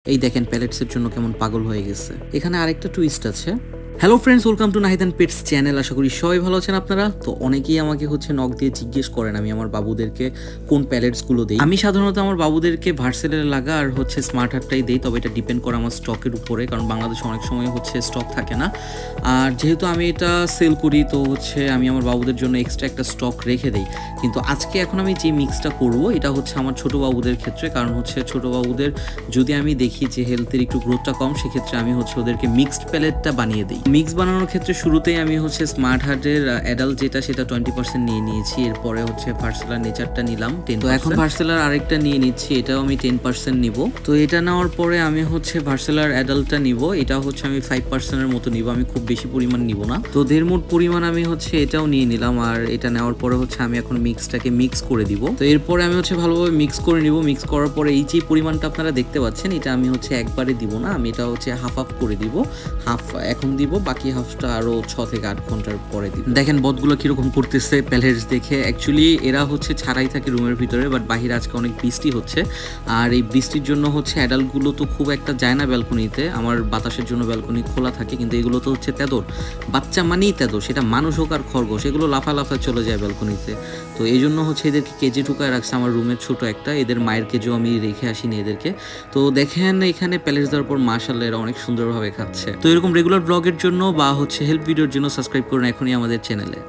এই দেখেন প্যালেটসের জন্য কেমন পাগল হয়ে গেছে। এখানে আরেকটা টুইস্ট আছে। Hello friends, welcome to Nahid and pets channel. আশা করি সবাই ভালো আছেন আপনারা। তো অনেকেই আমাকে নক দিয়ে জিজ্ঞেস করেন আমি আমার বাবুদেরকে কোন প্যালেটসগুলো দিই। আমি সাধারণত আমার বাবুদেরকে ভার্সেলের লাগা আর স্মার্ট হার্টটাই দিই, তবে এটা ডিপেন্ড করে আমার স্টকের উপরে, কারণ বাংলাদেশে অনেক সময় স্টক থাকে না। আর যেহেতু আমি এটা সেল করি তো আমি আমার বাবুদের জন্য এক্সট্রা একটা স্টক রেখে দিই। কিন্তু আজকে এখন আমি যে মিক্সটা করব এটা আমার ছোট বাবুদের ক্ষেত্রে, কারণ ছোট বাবুদের যদি আমি দেখি যে হেলথের একটু গ্রোথটা কম, সেক্ষেত্রে আমি ওদেরকে মিক্সড প্যালেটটা বানিয়ে দিই। মিক্স বানানোর ক্ষেত্রে শুরুতেই আমি স্মার্ট হার্টের অ্যাডাল্ট যেটা সেটা 20% নিয়ে নিয়েছি। এরপরে ভার্সেলার নেচারটা নিলাম 10%। তো এখন ভার্সেলার আরেকটা নিয়ে নিচ্ছি, এটাও আমি 10% নিব। তো এটা নেওয়ার পরে আমি ভার্সেলার অ্যাডাল্টটা নিব, এটা আমি 5%-এর মতো নিব, আমি খুব বেশি পরিমাণ নিব না। তো 1.5 মুঠ পরিমাণ আমি এটাও নিয়ে নিলাম। আর এটা নেওয়ার পরে আমি এখন মিক্সটাকে মিক্স করে দিব। তো এরপরে আমি ভালোভাবে মিক্স করে নিব। মিক্স করার পরে এই যে পরিমাণটা আপনারা দেখতে পাচ্ছেন, এটা আমি একবারে দিব না, আমি এটা হাফ হাফ করে দিব। হাফ এখন দিব, বাকি হাফটা আরো 6 থেকে 8 ঘন্টার পরে দিব। দেখেন বদগুলো কিরকম করতেছে প্যালেটস দেখে। অ্যাকচুয়ালি এরা ছাড়াই থাকে রুমের ভিতরে, বাট বাহিরে আজকে অনেক বৃষ্টি হচ্ছে। আর এই বৃষ্টির জন্য অ্যাডাল্টগুলো তো খুব একটা যায় না ব্যালকনিতে। আমার বাতাসের জন্য ব্যালকনি খোলা থাকে, কিন্তু এগুলো তো তেদর, বাচ্চা মানেই তেদর, সেটা মানুষ হোক আর খরগোশ, এগুলো লাফায় চলে যায় ব্যালকনিতে। তো এই জন্য এদেরকে কেজে ঢুকায় রাখছে আমার রুমের ছোট একটা। এদের মায়ের কেজেও আমি রেখে আসিনি এদেরকে। তো দেখেন এখানে প্যালেটস দেওয়ার পর মাশাআল্লাহ এরা অনেক সুন্দরভাবে খাচ্ছে। তো এরকম রেগুলার ব্লগের জন্য বা হেল্প ভিডিওর জন্য সাবস্ক্রাইব করুন এখনই আমাদের চ্যানেলে।